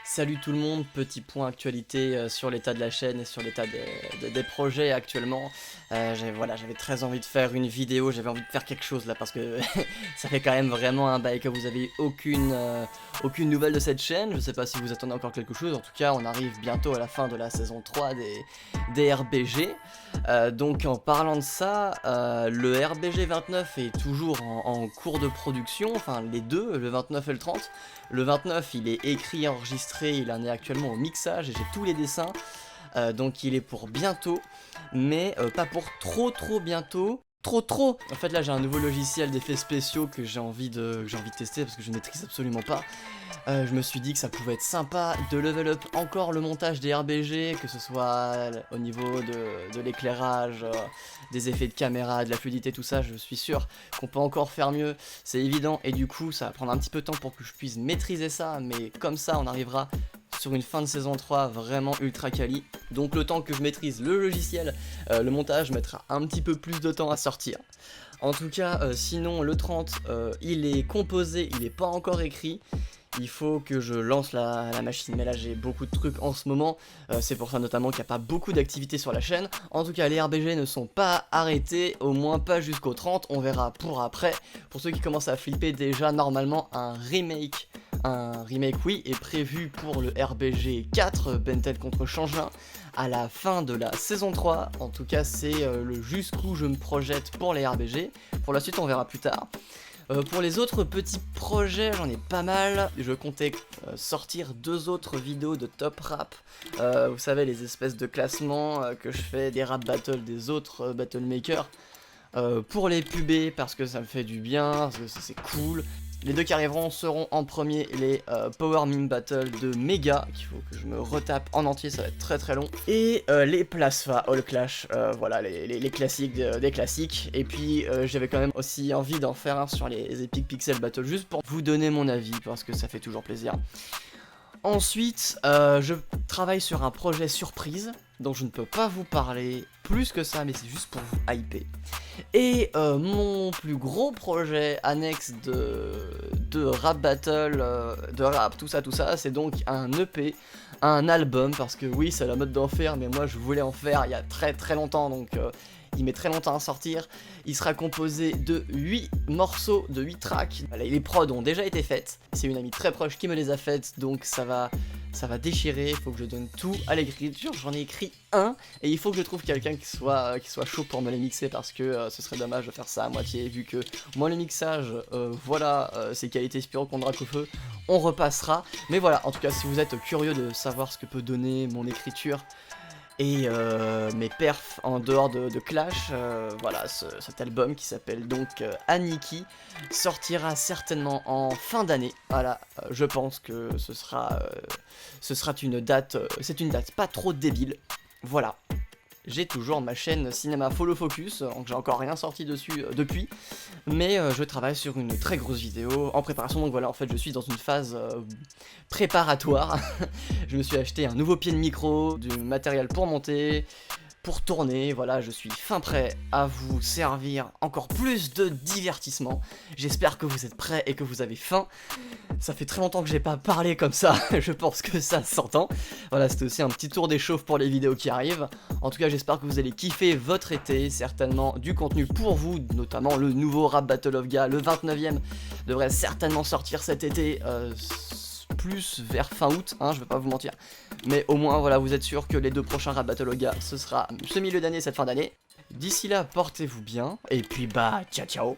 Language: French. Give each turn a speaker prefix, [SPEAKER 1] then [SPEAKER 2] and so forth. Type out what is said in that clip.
[SPEAKER 1] Salut tout le monde, petit point actualité sur l'état de la chaîne et sur l'état des projets actuellement. J'avais très envie de faire une vidéo, j'avais envie de faire quelque chose là parce que ça fait quand même vraiment un bail que vous avez aucune nouvelle de cette chaîne. Je sais pas si vous attendez encore quelque chose, en tout cas on arrive bientôt à la fin de la saison 3 des RBG. Donc en parlant de ça, le RBG 29 est toujours en cours de production, enfin les deux, le 29 et le 30. Le 29 il est écrit, enregistré, il en est actuellement au mixage et j'ai tous les dessins, donc il est pour bientôt, mais pas pour trop bientôt. Trop. En fait là j'ai un nouveau logiciel d'effets spéciaux que j'ai envie de tester parce que je ne maîtrise absolument pas. Je me suis dit que ça pouvait être sympa de level up encore le montage des RBG, que ce soit au niveau de l'éclairage, des effets de caméra, de la fluidité, tout ça. Je suis sûr qu'on peut encore faire mieux, c'est évident, et du coup ça va prendre un petit peu de temps pour que je puisse maîtriser ça, mais comme ça on arrivera sur une fin de saison 3 vraiment ultra quali. Donc le temps que je maîtrise le logiciel, le montage mettra un petit peu plus de temps à sortir. En tout cas, sinon le 30, il est composé, il n'est pas encore écrit. Il faut que je lance la machine, mais là j'ai beaucoup de trucs en ce moment, c'est pour ça notamment qu'il n'y a pas beaucoup d'activités sur la chaîne. En tout cas les RBG ne sont pas arrêtés, au moins pas jusqu'au 30, on verra pour après. Pour ceux qui commencent à flipper, déjà normalement un remake oui, est prévu pour le RBG 4, Bentel contre Changelin, à la fin de la saison 3. En tout cas c'est le jusqu'où je me projette pour les RBG, pour la suite on verra plus tard. Pour les autres petits projets, j'en ai pas mal. Je comptais sortir 2 autres vidéos de top rap. Vous savez, les espèces de classements que je fais des rap battles des autres battle makers. Pour les pubs, parce que ça me fait du bien, parce que c'est cool. Les 2 qui arriveront seront en premier les Power Meme Battle de Mega, qu'il faut que je me retape en entier, ça va être très long. Et les Plasfa All Clash, voilà, les classiques des classiques. Et puis j'avais quand même aussi envie d'en faire un sur les Epic Pixel Battle, juste pour vous donner mon avis, parce que ça fait toujours plaisir. Ensuite, je travaille sur un projet surprise, dont je ne peux pas vous parler plus que ça, mais c'est juste pour vous hyper. Et mon plus gros projet annexe de rap battle, de rap, tout ça, c'est donc un EP, un album, parce que oui, c'est la mode d'en faire, mais moi je voulais en faire il y a très longtemps, donc il met très longtemps à sortir. Il sera composé de 8 morceaux, de 8 tracks. Les prods ont déjà été faites, c'est une amie très proche qui me les a faites, donc ça va déchirer. Il faut que je donne tout à l'écriture, j'en ai écrit un, et il faut que je trouve quelqu'un qui soit chaud pour me les mixer, parce que ce serait dommage de faire ça à moitié, vu que moi le mixage, voilà, c'est qualité Spiro contre Dracofeu, on repassera. Mais voilà, en tout cas si vous êtes curieux de savoir ce que peut donner mon écriture, et mes perfs en dehors de Clash, voilà, cet album qui s'appelle donc Aniki sortira certainement en fin d'année. Voilà, je pense que ce sera une date, c'est une date pas trop débile. Voilà. J'ai toujours ma chaîne Cinéma Follow Focus, donc j'ai encore rien sorti dessus depuis, mais je travaille sur une très grosse vidéo en préparation, donc voilà, en fait je suis dans une phase préparatoire. Je me suis acheté un nouveau pied de micro, du matériel pour monter, pour tourner, voilà, je suis fin prêt à vous servir encore plus de divertissement. J'espère que vous êtes prêts et que vous avez faim. Ça fait très longtemps que j'ai pas parlé comme ça, je pense que ça s'entend. Voilà, c'était aussi un petit tour d'échauffe pour les vidéos qui arrivent. En tout cas, j'espère que vous allez kiffer votre été, certainement du contenu pour vous, notamment le nouveau Rap Battle of Ga, le 29e, devrait certainement sortir cet été, plus vers fin août, hein, je vais pas vous mentir. Mais au moins, voilà, vous êtes sûr que les 2 prochains Rap Battle of Ga, ce sera ce milieu d'année, cette fin d'année. D'ici là, portez-vous bien, et puis bah, ciao ciao.